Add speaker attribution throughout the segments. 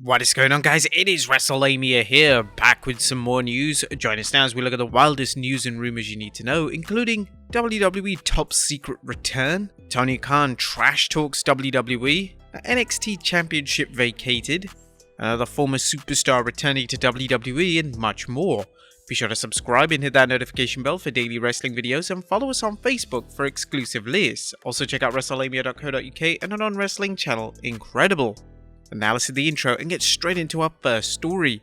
Speaker 1: What is going on, guys? It is Wrestlelamia here, back with some more news. Join us now as we look at the wildest news and rumors you need to know, including WWE Top Secret Return, Tony Khan trash talks WWE, NXT Championship Vacated, another former superstar returning to WWE, and much more. Be sure to subscribe and hit that notification bell for daily wrestling videos, and follow us on Facebook for exclusive lists. Also check out Wrestlelamia.co.uk and our non-wrestling channel, Incredible. And now let's hit the intro and get straight into our first story.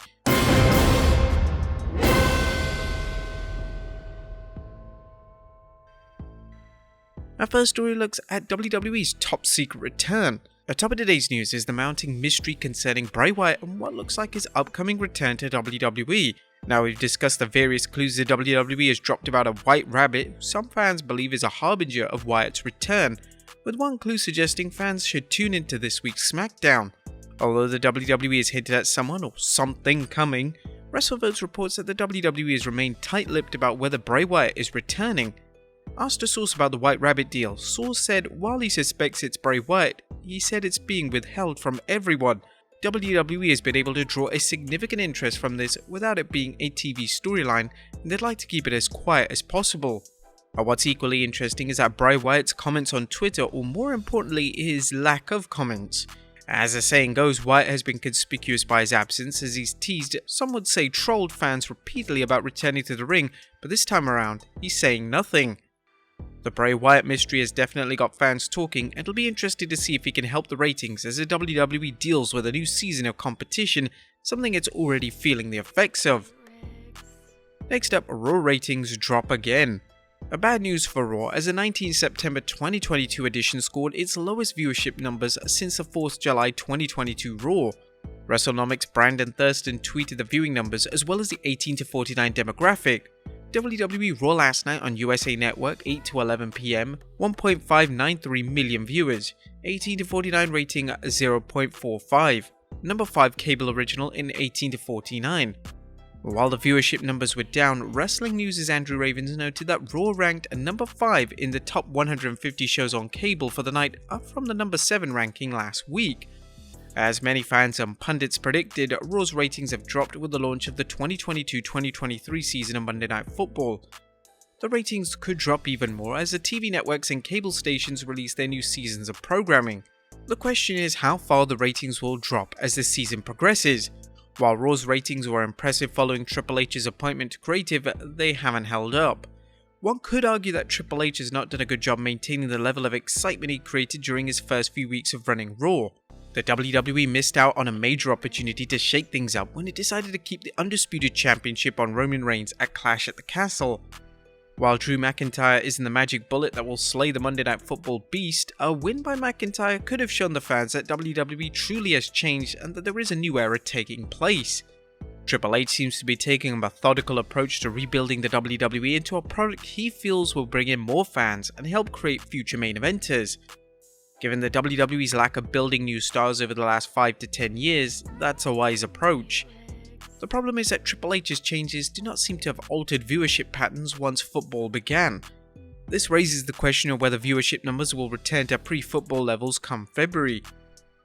Speaker 1: Our first story looks at WWE's Top Secret Return. At top of today's news is the mounting mystery concerning Bray Wyatt and what looks like his upcoming return to WWE. Now, we've discussed the various clues that WWE has dropped about a white rabbit, who some fans believe is a harbinger of Wyatt's return, with one clue suggesting fans should tune into this week's SmackDown. Although the WWE has hinted at someone or something coming, WrestleVotes reports that the WWE has remained tight-lipped about whether Bray Wyatt is returning. Asked a source about the White Rabbit deal, source said while he suspects it's Bray Wyatt, he said it's being withheld from everyone. WWE has been able to draw a significant interest from this without it being a TV storyline, and they'd like to keep it as quiet as possible. But what's equally interesting is that Bray Wyatt's comments on Twitter, or more importantly his lack of comments. As the saying goes, Wyatt has been conspicuous by his absence as he's teased, some would say trolled fans repeatedly about returning to the ring, but this time around, he's saying nothing. The Bray Wyatt mystery has definitely got fans talking, and it'll be interesting to see if he can help the ratings as the WWE deals with a new season of competition, something it's already feeling the effects of. Next up, Raw ratings drop again. A bad news for Raw, as the 19 September 2022 edition scored its lowest viewership numbers since the 4th July 2022 Raw. WrestleNomics' Brandon Thurston tweeted the viewing numbers as well as the 18 to 49 demographic. WWE Raw last night on USA Network 8 to 11 PM, 1.593 million viewers, 18 to 49 rating 0.45, number 5 cable original in 18 to 49. While the viewership numbers were down, Wrestling News' Andrew Ravens noted that Raw ranked number 5 in the top 150 shows on cable for the night, up from the number 7 ranking last week. As many fans and pundits predicted, Raw's ratings have dropped with the launch of the 2022-2023 season of Monday Night Football. The ratings could drop even more as the TV networks and cable stations release their new seasons of programming. The question is how far the ratings will drop as the season progresses. While Raw's ratings were impressive following Triple H's appointment to creative, they haven't held up. One could argue that Triple H has not done a good job maintaining the level of excitement he created during his first few weeks of running Raw. The WWE missed out on a major opportunity to shake things up when it decided to keep the Undisputed Championship on Roman Reigns at Clash at the Castle. While Drew McIntyre isn't the magic bullet that will slay the Monday Night Football beast, a win by McIntyre could have shown the fans that WWE truly has changed and that there is a new era taking place. Triple H seems to be taking a methodical approach to rebuilding the WWE into a product he feels will bring in more fans and help create future main eventers. Given the WWE's lack of building new stars over the last 5 to 10 years, that's a wise approach. The problem is that Triple H's changes do not seem to have altered viewership patterns once football began. This raises the question of whether viewership numbers will return to pre-football levels come February.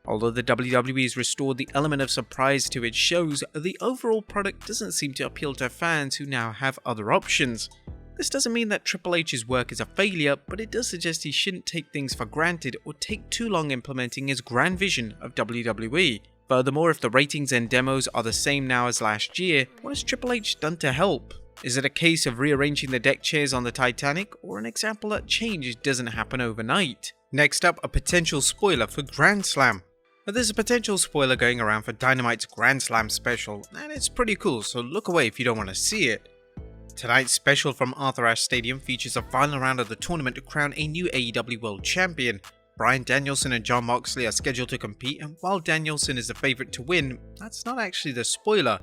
Speaker 1: Although the WWE has restored the element of surprise to its shows, the overall product doesn't seem to appeal to fans who now have other options. This doesn't mean that Triple H's work is a failure, but it does suggest he shouldn't take things for granted or take too long implementing his grand vision of WWE. Furthermore, if the ratings and demos are the same now as last year, what has Triple H done to help? Is it a case of rearranging the deck chairs on the Titanic, or an example that change doesn't happen overnight? Next up, a potential spoiler for Grand Slam. There's a potential spoiler going around for Dynamite's Grand Slam special, and it's pretty cool, so look away if you don't want to see it. Tonight's special from Arthur Ashe Stadium features a final round of the tournament to crown a new AEW World Champion. Bryan Danielson and Jon Moxley are scheduled to compete, and while Danielson is the favourite to win, that's not actually the spoiler.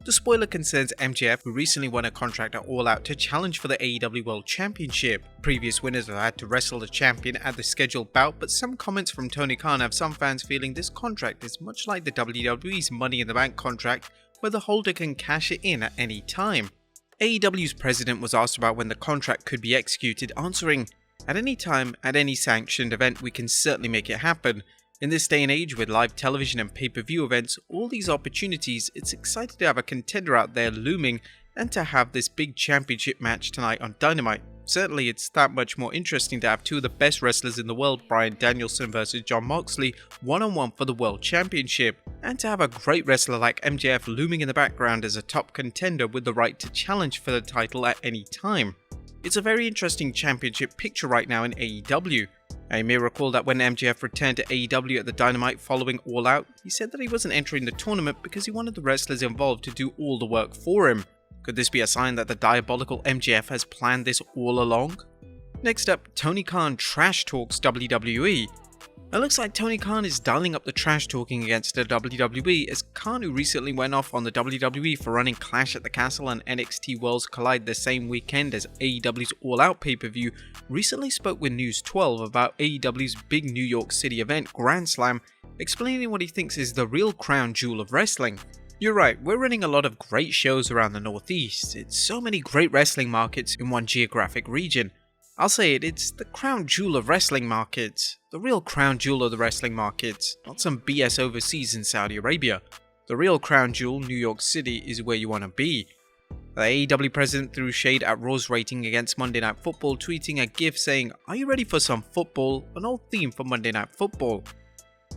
Speaker 1: The spoiler concerns MJF, who recently won a contract at All Out to challenge for the AEW World Championship. Previous winners have had to wrestle the champion at the scheduled bout, but some comments from Tony Khan have some fans feeling this contract is much like the WWE's Money in the Bank contract, where the holder can cash it in at any time. AEW's president was asked about when the contract could be executed, answering, "At any time, at any sanctioned event, we can certainly make it happen. In this day and age with live television and pay-per-view events, all these opportunities, it's exciting to have a contender out there looming and to have this big championship match tonight on Dynamite. Certainly it's that much more interesting to have two of the best wrestlers in the world, Bryan Danielson versus Jon Moxley, one-on-one for the World Championship, and to have a great wrestler like MJF looming in the background as a top contender with the right to challenge for the title at any time. It's a very interesting championship picture right now in AEW. You may recall that when MJF returned to AEW at the Dynamite following All Out, he said that he wasn't entering the tournament because he wanted the wrestlers involved to do all the work for him. Could this be a sign that the diabolical MJF has planned this all along? Next up, Tony Khan trash talks WWE. It looks like Tony Khan is dialing up the trash talking against the WWE, as Khan, who recently went off on the WWE for running Clash at the Castle and NXT Worlds Collide the same weekend as AEW's All Out pay-per-view, recently spoke with News 12 about AEW's big New York City event, Grand Slam, explaining what he thinks is the real crown jewel of wrestling. You're right, we're running a lot of great shows around the Northeast. It's so many great wrestling markets in one geographic region. I'll say it's the crown jewel of wrestling markets. The real crown jewel of the wrestling markets, not some BS overseas in Saudi Arabia. The real crown jewel, New York City, is where you want to be. The AEW president threw shade at Raw's rating against Monday Night Football, tweeting a gif saying, "Are you ready for some football?" An old theme for Monday Night Football.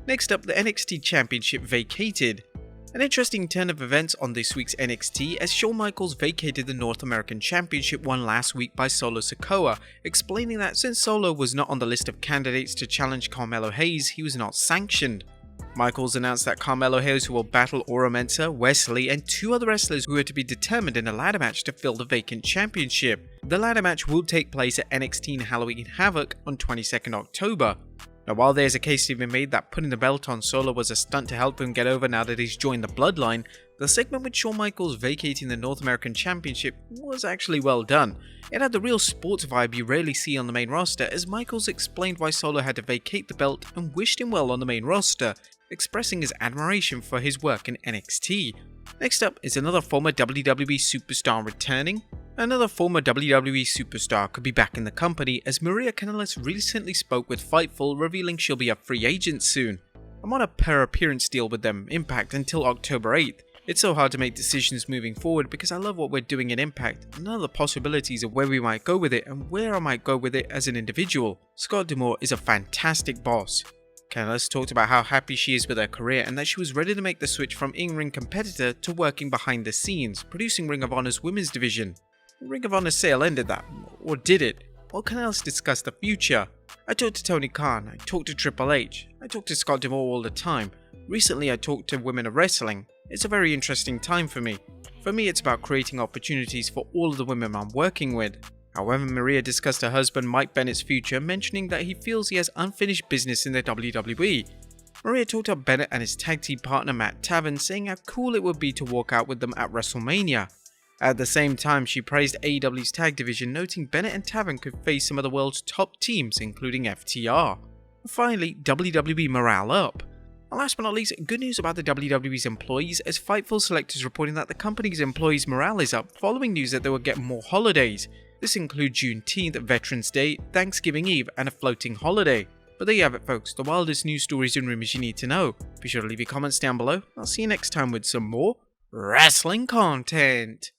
Speaker 1: Next up, the NXT Championship Vacated. An interesting turn of events on this week's NXT as Shawn Michaels vacated the North American Championship won last week by Solo Sikoa, explaining that since Solo was not on the list of candidates to challenge Carmelo Hayes, he was not sanctioned. Michaels announced that Carmelo Hayes will battle Oro Mensah, Wesley, and two other wrestlers who are to be determined in a ladder match to fill the vacant championship. The ladder match will take place at NXT Halloween Havoc on 22nd October. Now, while there's a case to be made that putting the belt on Solo was a stunt to help him get over now that he's joined the Bloodline, the segment with Shawn Michaels vacating the North American Championship was actually well done. It had the real sports vibe you rarely see on the main roster, as Michaels explained why Solo had to vacate the belt and wished him well on the main roster, expressing his admiration for his work in NXT. Next up is another former WWE superstar returning. Another former WWE superstar could be back in the company, as Maria Kanellis recently spoke with Fightful, revealing she'll be a free agent soon. I'm on a per appearance deal with them, Impact, until October 8th. It's so hard to make decisions moving forward because I love what we're doing in Impact, and none of the possibilities of where we might go with it and where I might go with it as an individual. Scott D'Amore is a fantastic boss. Kanellis talked about how happy she is with her career and that she was ready to make the switch from in-ring competitor to working behind the scenes, producing Ring of Honor's women's division. Ring of Honor sale ended that, or did it? Well, Kanellis discussed the future. I talked to Tony Khan, I talked to Triple H, I talked to Scott D'Amore all the time. Recently I talked to Women of Wrestling. It's a very interesting time for me. For me, it's about creating opportunities for all of the women I'm working with. However, Maria discussed her husband Mike Bennett's future, mentioning that he feels he has unfinished business in the WWE. Maria talked about Bennett and his tag team partner Matt Taven, saying how cool it would be to walk out with them at Wrestlemania. At the same time, she praised AEW's tag division, noting Bennett and Taven could face some of the world's top teams, including FTR. Finally, WWE Morale Up. And last but not least, good news about the WWE's employees, as Fightful Select is reporting that the company's employees' morale is up following news that they will get more holidays. This includes Juneteenth, Veterans Day, Thanksgiving Eve, and a floating holiday. But there you have it, folks, the wildest news stories and rumors you need to know. Be sure to leave your comments down below. I'll see you next time with some more wrestling content.